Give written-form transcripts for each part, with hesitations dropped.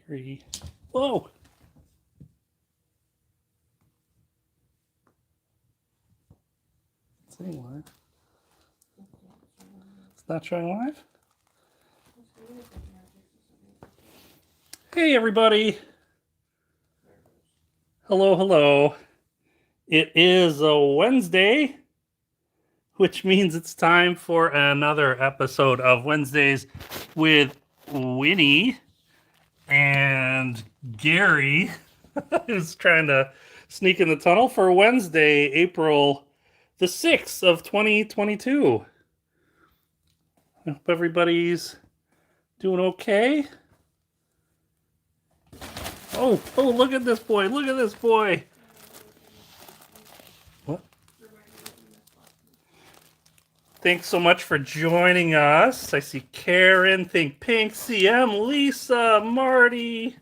Gary. Whoa. It's saying live. It's not showing live? Hey, everybody. Hello, hello. It is a Wednesday, which means it's time for another episode of Wednesdays with Winnie and Gary is trying to sneak in the tunnel for Wednesday, April the 6th of 2022. I hope everybody's doing okay. Oh, look at this boy. Look at this boy. What? Thanks so much for joining us. I see Karen, Think Pink, CM, Lisa, Marty.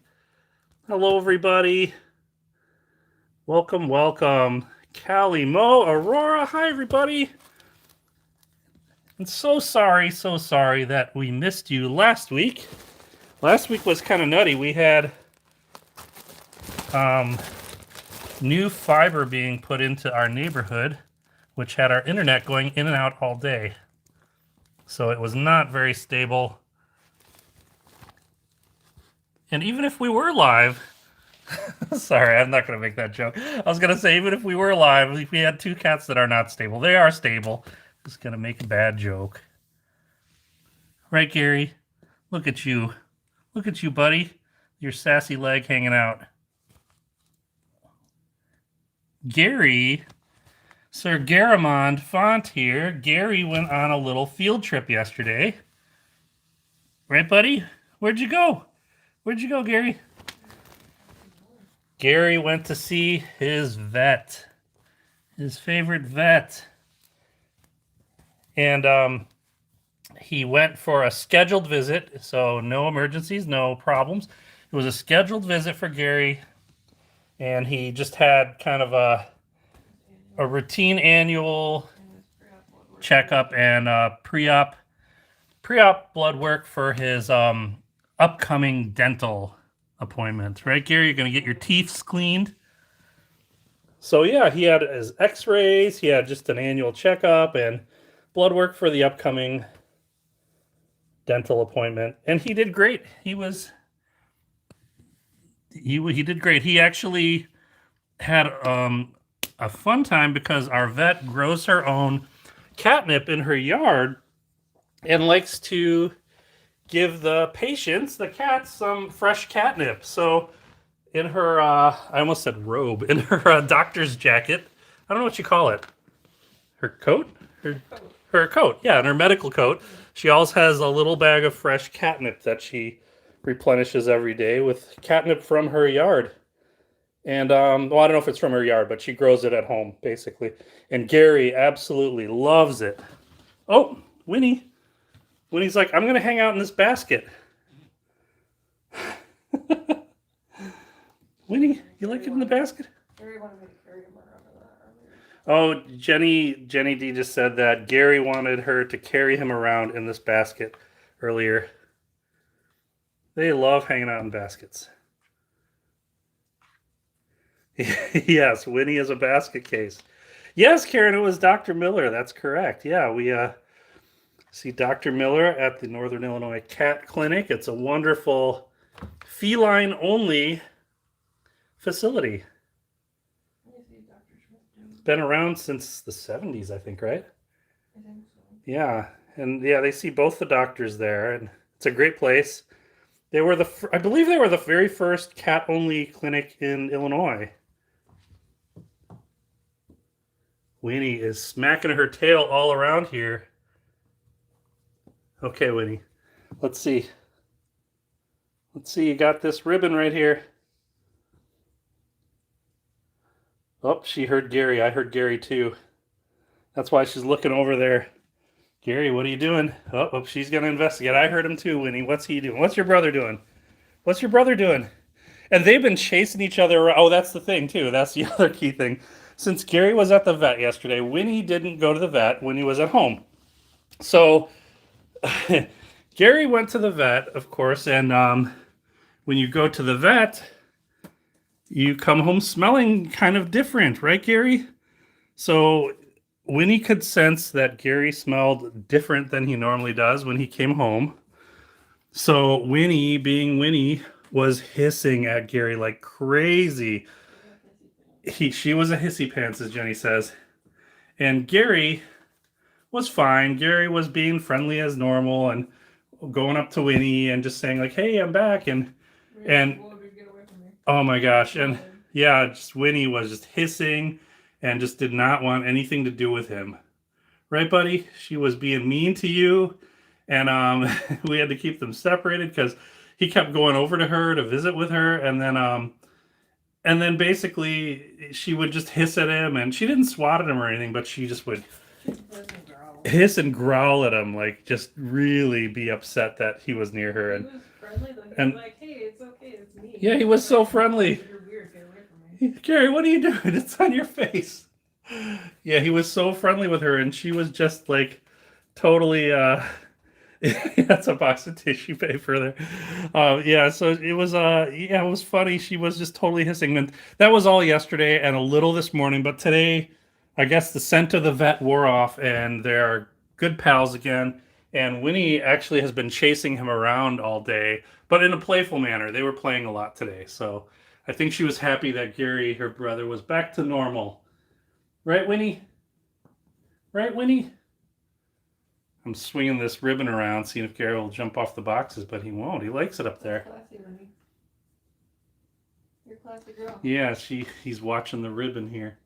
Hello, everybody. Welcome, welcome. Callie, Mo, Aurora. Hi, everybody. And so sorry that we missed you last week. Last week was kind of nutty. We had new fiber being put into our neighborhood, which had our internet going in and out all day. So it was not very stable. And even if we were live, sorry, I'm not going to make that joke. I was going to say, even if we were live, if we had two cats that are not stable, they are stable. Just going to make a bad joke. Right, Gary? Look at you. Look at you, buddy. Your sassy leg hanging out. Gary, Sir Garamond Font here. Gary went on a little field trip yesterday. Right, buddy? Where'd you go? Where'd you go, Gary? Gary went to see his vet. His favorite vet. And he went for a scheduled visit, so no emergencies, no problems. It was a scheduled visit for Gary. And he just had kind of a routine annual checkup and pre-op blood work for his upcoming dental appointment. Right, Gary? You're going to get your teeth cleaned. So, yeah, he had his x-rays. He had just an annual checkup and blood work for the upcoming dental appointment. And he did great. He did great. He actually had a fun time because our vet grows her own catnip in her yard and likes to give the patients, the cats, some fresh catnip. So in her, I almost said robe, in her doctor's jacket, I don't know what you call it. Her coat? Her coat, yeah, in her medical coat. She always has a little bag of fresh catnip that she replenishes every day with catnip from her yard. And, well, I don't know if it's from her yard, but she grows it at home, basically. And Gary absolutely loves it. Oh, Winnie. Winnie's like, I'm going to hang out in this basket. Winnie, you like it in the basket? Gary wanted me to carry him around in that earlier. Oh, Jenny D just said that Gary wanted her to carry him around in this basket earlier. They love hanging out in baskets. Yes, Winnie is a basket case. Yes, Karen, it was Dr. Miller. That's correct. Yeah, we see Dr. Miller at the Northern Illinois Cat Clinic. It's a wonderful feline-only facility. It's been around since the 70s, I think, right? I think so. Yeah, and yeah, they see both the doctors there, and it's a great place. They were I believe they were the very first cat-only clinic in Illinois. Winnie is smacking her tail all around here. Okay, Winnie. Let's see. Let's see, you got this ribbon right here. Oh, she heard Gary. I heard Gary too. That's why she's looking over there. Gary, what are you doing? Oh, she's going to investigate. I heard him too, Winnie. What's he doing? What's your brother doing? What's your brother doing? And they've been chasing each other around. Oh, that's the thing too. That's the other key thing. Since Gary was at the vet yesterday, Winnie didn't go to the vet when he was at home. So Gary went to the vet, of course, and when you go to the vet, you come home smelling kind of different, right, Gary? So Winnie could sense that Gary smelled different than he normally does when he came home. So Winnie, being Winnie, was hissing at Gary like crazy. She was a hissy pants, as Jenny says. And Gary was fine. Gary was being friendly as normal and going up to Winnie and just saying like, "Hey, I'm back." And oh my gosh. And yeah, just Winnie was just hissing and just did not want anything to do with him. Right, buddy? She was being mean to you. And we had to keep them separated because he kept going over to her to visit with her. And then basically she would just hiss at him, and she didn't swat at him or anything, but she just would hiss and growl at him, like just really be upset that he was near her. And he was friendly though. He and was like, "Hey, it's okay, it's me." yeah, he was so friendly. You're weird, get away from me. Gary, what are you doing? It's on your face. Yeah, he was so friendly with her, and she was just like totally that's a box of tissue paper there. Yeah, so it was yeah, it was funny. She was just totally hissing. And that was all yesterday and a little this morning, but today I guess the scent of the vet wore off and they're good pals again. And Winnie actually has been chasing him around all day, but in a playful manner. They were playing a lot today. So I think she was happy that Gary, her brother, was back to normal. Right, Winnie? Right, Winnie? I'm swinging this ribbon around, seeing if Gary will jump off the boxes, but he won't. He likes it up there. Classy, Winnie. You're a classy girl. Yeah, he's watching the ribbon here.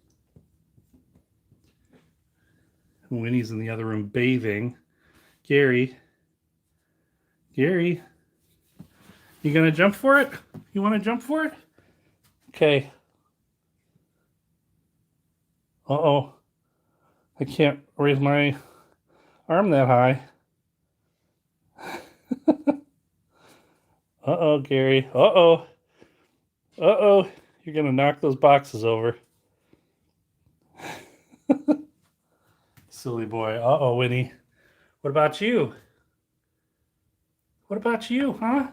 Winnie's in the other room bathing. Gary, you gonna jump for it? You want to jump for it? Okay. Uh-oh. I can't raise my arm that high. Uh-oh, Gary. Uh-oh. Uh-oh. You're going to knock those boxes over. Silly boy. Uh-oh, Winnie. What about you? What about you, huh?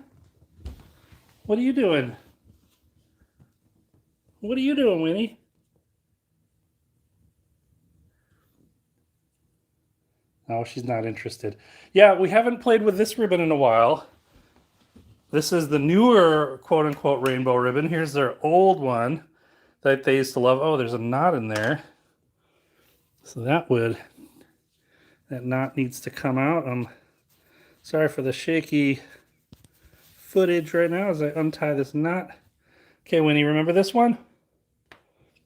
What are you doing? What are you doing, Winnie? No, she's not interested. Yeah, we haven't played with this ribbon in a while. This is the newer quote-unquote rainbow ribbon. Here's their old one that they used to love. Oh, there's a knot in there. So that knot needs to come out. I'm sorry for the shaky footage right now as I untie this knot. Okay, Winnie, remember this one?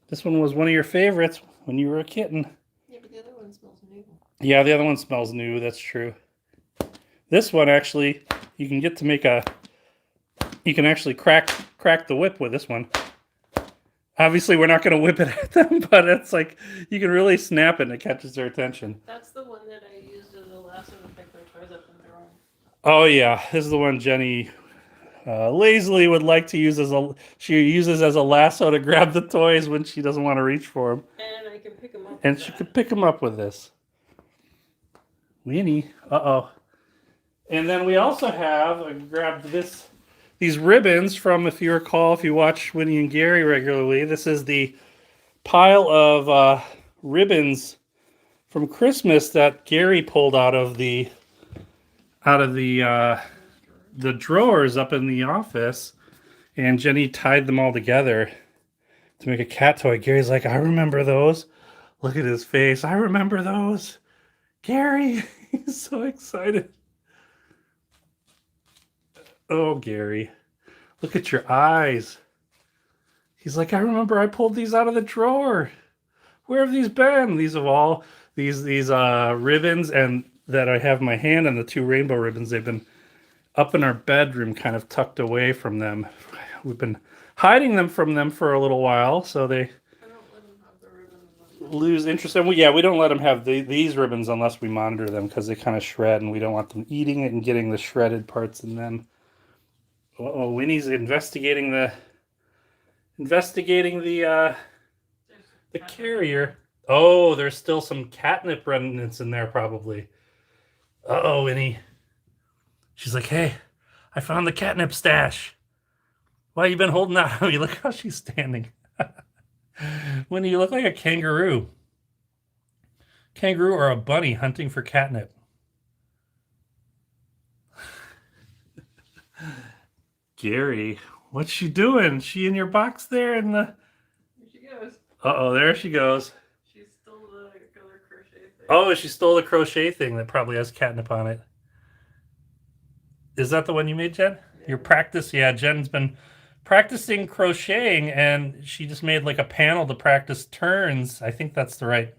This one was one of your favorites when you were a kitten. Yeah, but the other one smells new. Yeah, the other one smells new. That's true. This one actually, you can get to make you can actually crack the whip with this one. Obviously, we're not going to whip it at them, but it's like you can really snap it and it catches their attention. That's the one that I used as a lasso to pick their toys up in their own. Oh yeah, this is the one Jenny lazily would like to use she uses as a lasso to grab the toys when she doesn't want to reach for them. And I can pick them up. And she could pick them up with this. Winnie, uh-oh. And then we also have, I grabbed these ribbons from, if you recall, if you watch Winnie and Gary regularly, this is the pile of ribbons from Christmas that Gary pulled out of the drawers up in the office, and Jenny tied them all together to make a cat toy. Gary's like, I remember those. Look at his face. I remember those. Gary, he's so excited. Oh, Gary, look at your eyes. He's like, I remember I pulled these out of the drawer. Where have these been? These have all these ribbons and that I have in my hand, and the two rainbow ribbons, they've been up in our bedroom, kind of tucked away from them. We've been hiding them from them for a little while, so they lose interest. And we don't let them have these ribbons unless we monitor them, because they kind of shred, and we don't want them eating it and getting the shredded parts in them. Uh-oh, Winnie's investigating the carrier. Oh, there's still some catnip remnants in there probably. Uh-oh, Winnie. She's like, hey, I found the catnip stash. Why you been holding out on me? Look how she's standing. Winnie, you look like a kangaroo. Kangaroo or a bunny hunting for catnip. Gary, what's she doing? She in your box there in the... Here she goes. Uh-oh, there she goes. She stole the color crochet thing. Oh, she stole the crochet thing that probably has catnip on it. Is that the one you made, Jen? Yeah. Your practice? Yeah, Jen's been practicing crocheting, and she just made like a panel to practice turns. I think that's the right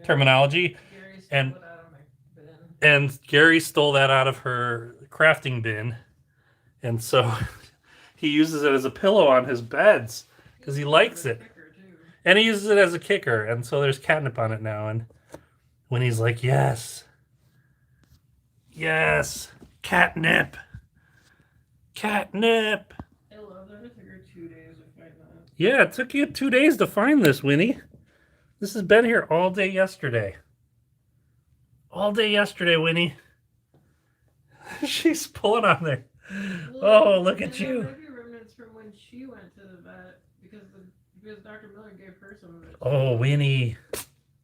terminology. Gary stole And it out of my bin. and Gary stole that out of her crafting bin, and so he uses it as a pillow on his beds because he likes it. And he uses it as a kicker, and so there's catnip on it now. And when he's like, yes, yes, catnip, catnip. I love that. It took her 2 days to find that. Yeah, it took you 2 days to find this, Winnie. This has been here all day yesterday. All day yesterday, Winnie. She's pulling on there. Oh, look at you. There might be remnants from when she went to the vet because Dr. Miller gave her some of it. Oh, Winnie.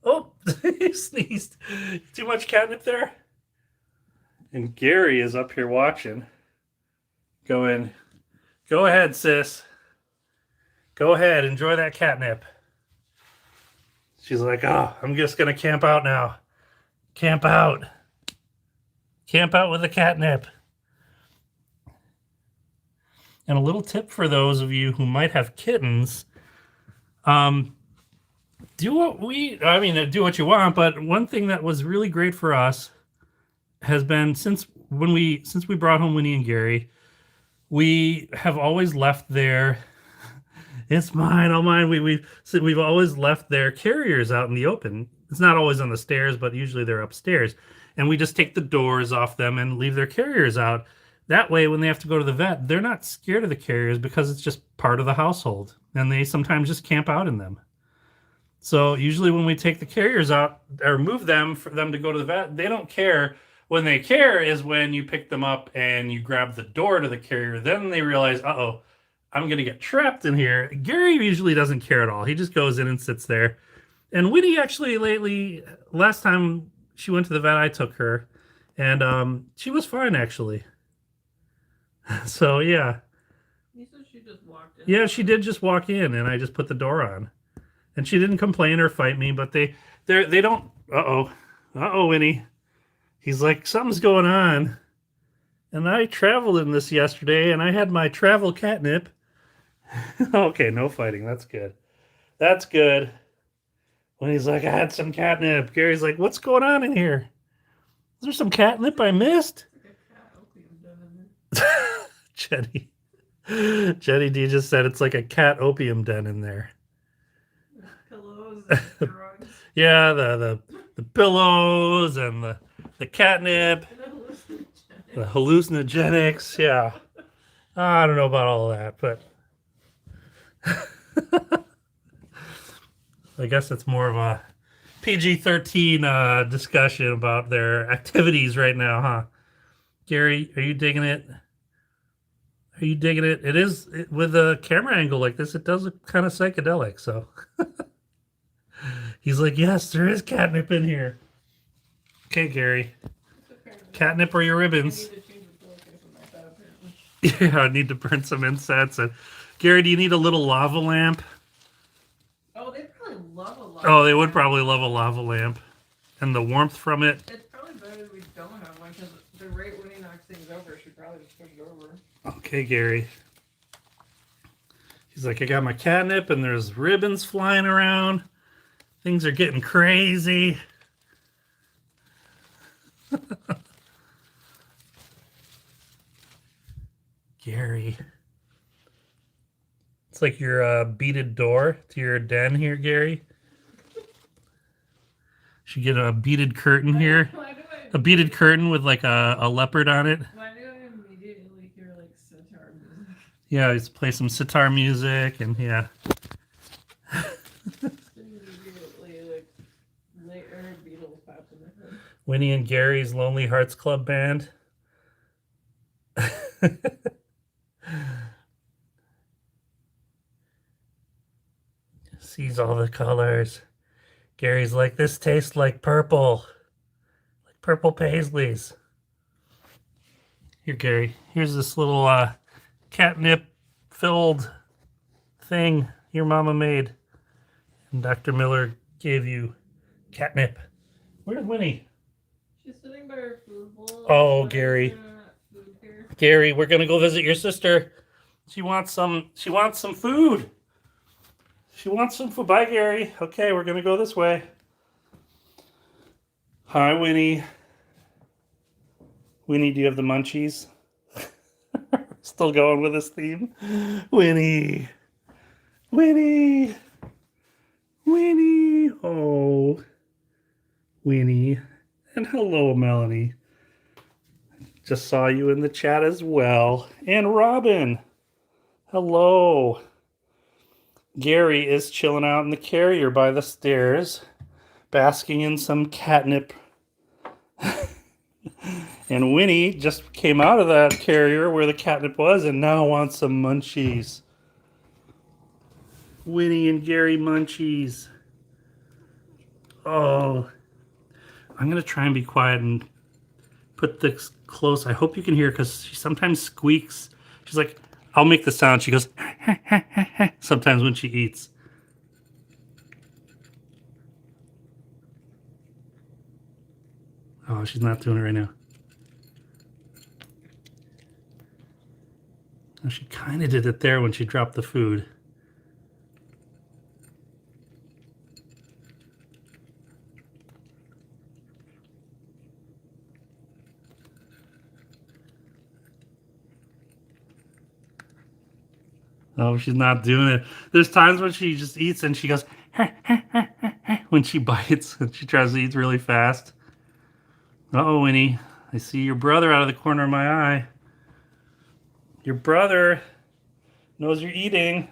Oh, you sneezed. Too much catnip there? And Gary is up here watching. Going, go ahead, sis. Go ahead, enjoy that catnip. She's like, oh, I'm just going to camp out now. Camp out. Camp out with the catnip. And a little tip for those of you who might have kittens. Do what you want, but one thing that was really great for us has been since we brought home Winnie and Gary, we have always left their it's mine, all mine. We've always left their carriers out in the open. It's not always on the stairs, but usually they're upstairs. And we just take the doors off them and leave their carriers out. That way, when they have to go to the vet, they're not scared of the carriers because it's just part of the household. And they sometimes just camp out in them. So usually when we take the carriers out or move them for them to go to the vet, they don't care. When they care is when you pick them up and you grab the door to the carrier. Then they realize, uh-oh, I'm going to get trapped in here. Gary usually doesn't care at all. He just goes in and sits there. And Winnie actually lately, last time she went to the vet, I took her. And she was fine, actually. So, yeah. You said she just walked in. Yeah, she did just walk in, and I just put the door on. And she didn't complain or fight me, but they don't... Uh-oh, Winnie. He's like, something's going on. And I traveled in this yesterday, and I had my travel catnip. Okay, no fighting. That's good. That's good. When he's like, I had some catnip. Gary's like, what's going on in here? Is there some catnip I missed? Jenny D just said it's like a cat opium den in there. Pillows and drugs. Yeah, the pillows and the catnip, the hallucinogenics. Yeah, I don't know about all of that, but I guess it's more of a PG-13 discussion about their activities right now, huh? Gary, are you digging it? Are you digging it? It is with a camera angle like this. It does look kind of psychedelic. So he's like, "Yes, there is catnip in here." Okay, Gary, catnip or your ribbons? Yeah, I need to burn some incense. And Gary, do you need a little lava lamp? Oh, they probably love a lava. Oh, they would probably love a lava lamp, and the warmth from it. It's probably better we don't have one because the rate when he knocks things over, she probably just push it over. Okay, Gary. He's like, I got my catnip, and there's ribbons flying around. Things are getting crazy. Gary. It's like your beaded door to your den here, Gary. Should get a beaded curtain here. A beaded curtain with like a leopard on it. Why do I immediately hear like sitar music? Yeah, just play some sitar music and yeah. Immediately like later Beatles pops in my head. Winnie and Gary's Lonely Hearts Club Band. Sees all the colors. Gary's like, this tastes like purple. Like purple paisleys. Here, Gary. Here's this little catnip filled thing your mama made. And Dr. Miller gave you catnip. Where's Winnie? She's sitting by her food bowl. Oh, Gary. Gary, we're gonna go visit your sister. She wants some food. She wants some food. Bye, Gary. Okay, we're gonna go this way. Hi, Winnie. Winnie, do you have the munchies? Still going with this theme. Winnie. Winnie. Winnie. Oh. Winnie. And hello, Melanie. Just saw you in the chat as well. And Robin. Hello. Gary is chilling out in the carrier by the stairs, basking in some catnip. And Winnie just came out of that carrier where the catnip was and now wants some munchies. Winnie and Gary munchies. Oh. I'm going to try and be quiet and put this close. I hope you can hear because she sometimes squeaks. She's like, I'll make the sound. She goes, sometimes when she eats. Oh, she's not doing it right now. Oh, she kind of did it there when she dropped the food. Oh, she's not doing it. There's times when she just eats and she goes, when she bites and she tries to eat really fast. Uh-oh, Winnie. I see your brother out of the corner of my eye. Your brother knows you're eating.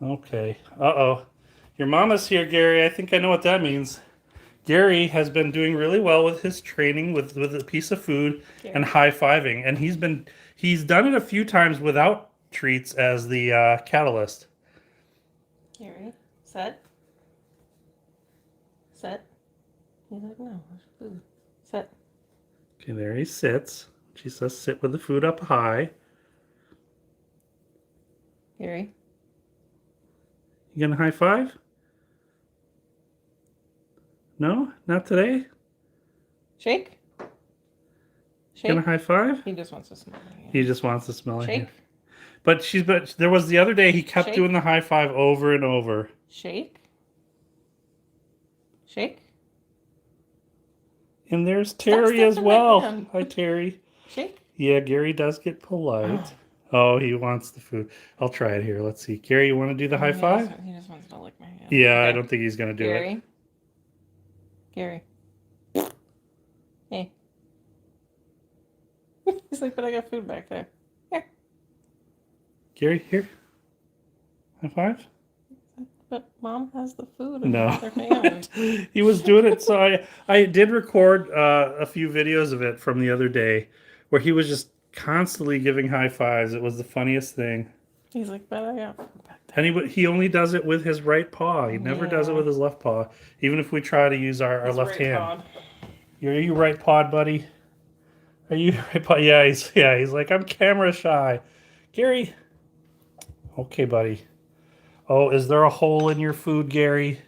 Okay. Uh-oh. Your mama's here, Gary. I think I know what that means. Gary has been doing really well with his training with a piece of food and high-fiving. And he's done it a few times without treats as the catalyst. Gary, set. Set. He's like, no, there's food. Set. Okay, there he sits. She says sit with the food up high. Gary. You gonna high five? No? Not today? Shake. Shake. Gonna high five? He just wants to smell it. He just wants to smell it. Shake. But there was the other day he kept Shake. doing the high five over and over. Shake. Shake. And there's Terry as sticking my well. hand. Hi, Terry. Shake. Yeah, Gary does get polite. Oh, he wants the food. I'll try it here. Let's see. Gary, you want to do the high five? He just wants to lick my hand. Yeah, Okay. I don't think he's going to do it. Gary. Hey. He's like, but I got food back there. Here. Gary, here. High five? But Mom has the food. No. Their hand. He was doing it. So I did record a few videos of it from the other day where he was just constantly giving high fives. It was the funniest thing. He's like, but I got food back there. And he only does it with his right paw. He never does it with his left paw. Even if we try to use our His left right hand. pawed. Are you right pawed, buddy? Are you right pawed? Yeah, he's like, I'm camera shy. Gary. Okay, buddy. Oh, is there a hole in your food, Gary?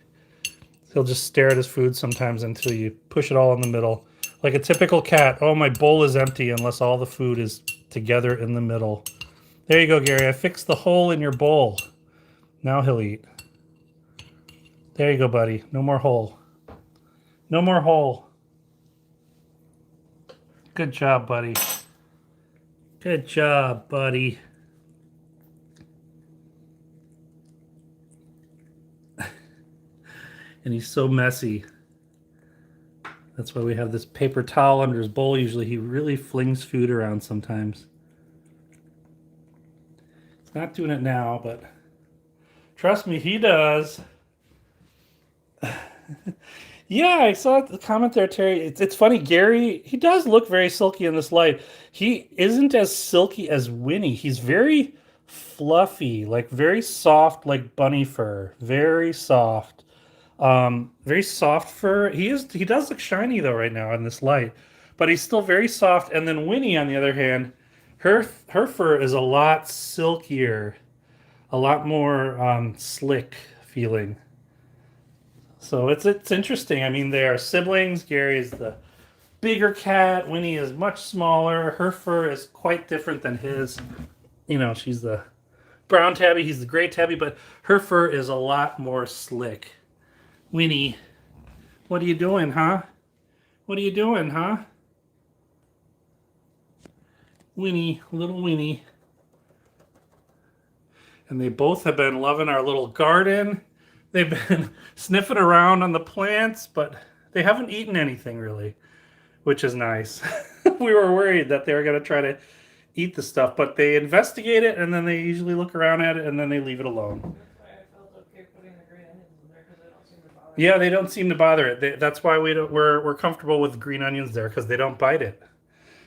He'll just stare at his food sometimes until you push it all in the middle. Like a typical cat. Oh, my bowl is empty unless all the food is together in the middle. There you go, Gary. I fixed the hole in your bowl. Now he'll eat. There you go, buddy. No more hole. No more hole. Good job, buddy. Good job, buddy. And he's so messy. That's why we have this paper towel under his bowl. Usually he really flings food around sometimes. He's not doing it now, but trust me, he does. Yeah, I saw the comment there, Terry. It's funny, Gary, he does look very silky in this light. He isn't as silky as Winnie. He's very fluffy, like very soft, like bunny fur. Very soft. Very soft fur. He does look shiny though right now in this light, but he's still very soft. And then Winnie, on the other hand, her fur is a lot silkier, a lot more slick feeling. So it's interesting. I mean, they are siblings. Gary is the bigger cat. Winnie is much smaller. Her fur is quite different than his. You know, she's the brown tabby. He's the gray tabby, but her fur is a lot more slick. Winnie, what are you doing, huh? What are you doing, huh? Winnie, little Winnie. And they both have been loving our little garden. They've been sniffing around on the plants, but they haven't eaten anything really, which is nice. We were worried that they were going to try to eat the stuff, but they investigate it and then they usually look around at it and then they leave it alone. That's why I felt okay putting the green onions in there because they don't seem to bother. Yeah, they don't seem to bother it. That's why we're comfortable with green onions there, because they don't bite it.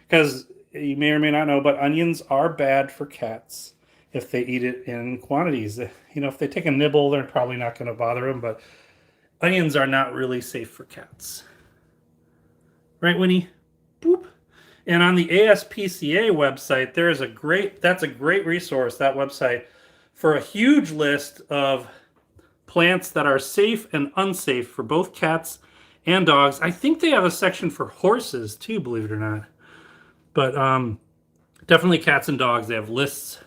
Because you may or may not know, but onions are bad for cats if they eat it in quantities. You know, if they take a nibble, they're probably not going to bother them, but onions are not really safe for cats. Right, Winnie? Boop. And on the ASPCA website, that's a great resource, that website, for a huge list of plants that are safe and unsafe for both cats and dogs. I think they have a section for horses too, believe it or not. But definitely cats and dogs. They have lists,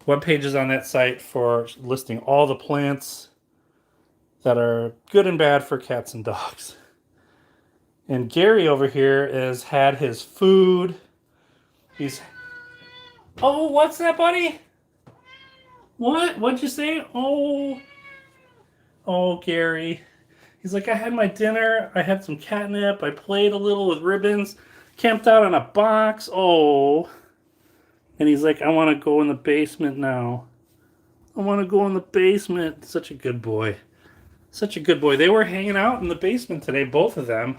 web pages on that site for listing all the plants that are good and bad for cats and dogs. And Gary over here has had his food. Oh, what's that, buddy? What? What'd you say? Oh, Gary. He's like, I had my dinner. I had some catnip. I played a little with ribbons. Camped out on a box. Oh. And he's like, I want to go in the basement now. I want to go in the basement. Such a good boy. Such a good boy. They were hanging out in the basement today, both of them.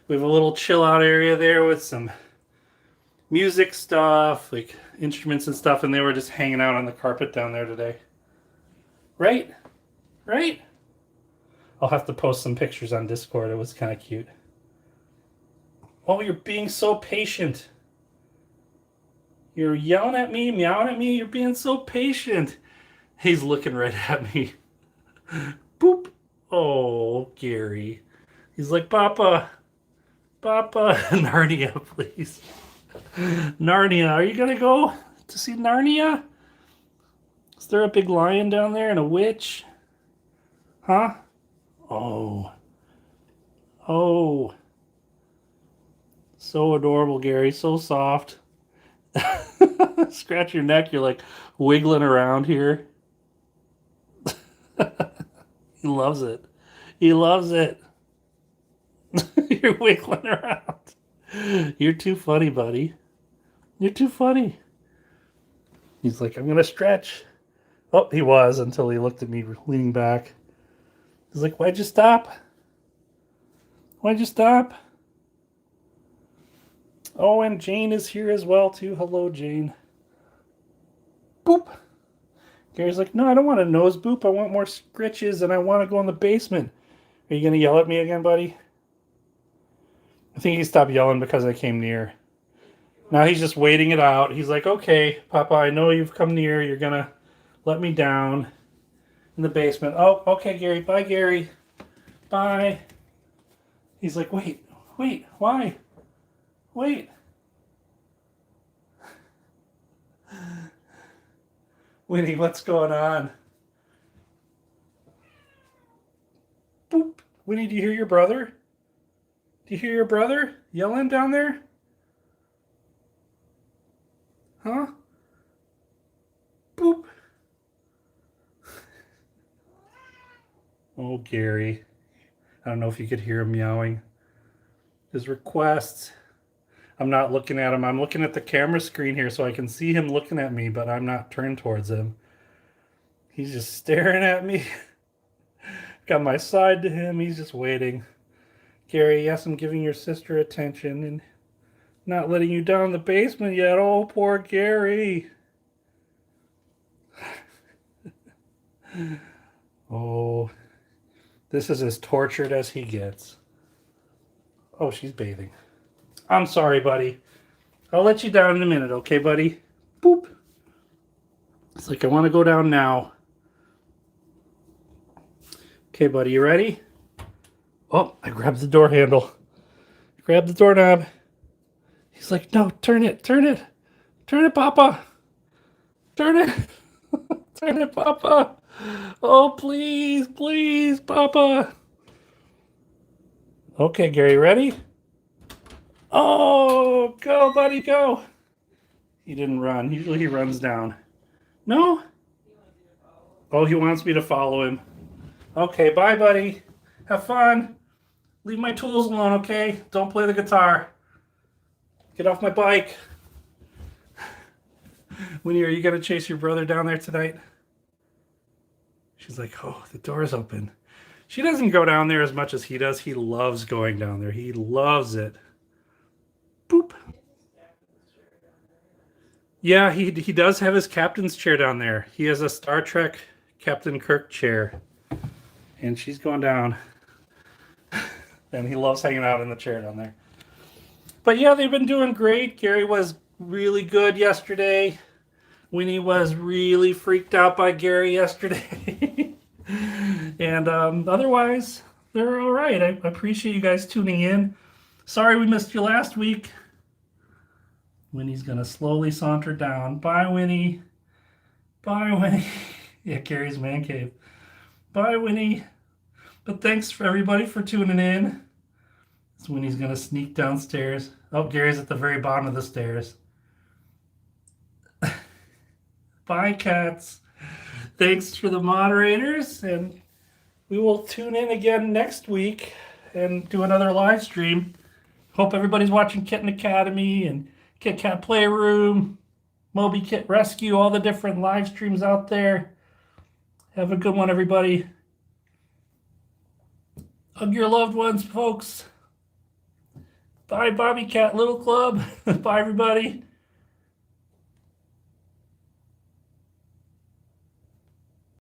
We have a little chill out area there with some music stuff, like instruments and stuff, and they were just hanging out on the carpet down there today. Right? Right? I'll have to post some pictures on Discord. It was kind of cute. Oh, you're being so patient. You're yelling at me, meowing at me. You're being so patient. He's looking right at me. Boop. Oh, Gary. He's like, Papa, Narnia, please. Narnia, are you going to go to see Narnia? Is there a big lion down there and a witch? Huh? Oh. Oh. So adorable, Gary. So soft. Scratch your neck. You're like wiggling around here. He loves it. He loves it. You're wiggling around. You're too funny, buddy. You're too funny. He's like, I'm going to stretch. Oh, he was until he looked at me leaning back. He's like, why'd you stop? Why'd you stop? Oh, and Jane is here as well, too. Hello, Jane. Boop. Gary's like, no, I don't want a nose boop. I want more scritches, and I want to go in the basement. Are you going to yell at me again, buddy? I think he stopped yelling because I came near. Now he's just waiting it out. He's like, okay, Papa, I know you've come near. You're going to let me down in the basement. Oh, okay, Gary. Bye, Gary. Bye. He's like, wait, why? Wait. Winnie, what's going on? Boop. Winnie, do you hear your brother? Do you hear your brother yelling down there? Huh? Boop. Oh, Gary. I don't know if you could hear him meowing. His requests. I'm not looking at him. I'm looking at the camera screen here so I can see him looking at me, but I'm not turned towards him. He's just staring at me. Got my side to him. He's just waiting. Gary, yes, I'm giving your sister attention and not letting you down the basement yet. Oh, poor Gary. Oh, this is as tortured as he gets. Oh, she's bathing. I'm sorry, buddy. I'll let you down in a minute, okay, buddy? Boop. It's like I want to go down now. Okay, buddy, you ready? Oh, I grabbed the door handle. Grab the doorknob. He's like, no, turn it, turn it. Turn it, Papa. Turn it. Turn it, Papa. Oh, please, please, Papa. Okay, Gary, ready? Oh, go, buddy, go. He didn't run. Usually he runs down. No? Oh, he wants me to follow him. Okay, bye, buddy. Have fun. Leave my tools alone, okay? Don't play the guitar. Get off my bike. Winnie, are you going to chase your brother down there tonight? She's like, oh, the door's open. She doesn't go down there as much as he does. He loves going down there. He loves it. Boop. Yeah, he does have his captain's chair down there. He has a Star Trek Captain Kirk chair. And she's going down. And he loves hanging out in the chair down there. But yeah, they've been doing great. Gary was really good yesterday. Winnie was really freaked out by Gary yesterday. And otherwise, they're all right. I appreciate you guys tuning in. Sorry we missed you last week. Winnie's going to slowly saunter down. Bye, Winnie. Bye, Winnie. Yeah, Gary's man cave. Bye, Winnie. But thanks for everybody for tuning in. So Winnie's going to sneak downstairs. Oh, Gary's at the very bottom of the stairs. Bye, cats. Thanks for the moderators, and we will tune in again next week and do another live stream. Hope everybody's watching Kitten Academy and Kit Kat Playroom, Moby Kit Rescue, all the different live streams out there. Have a good one, everybody. Hug your loved ones, folks. Bye, Bobby Cat Little Club. Bye, everybody.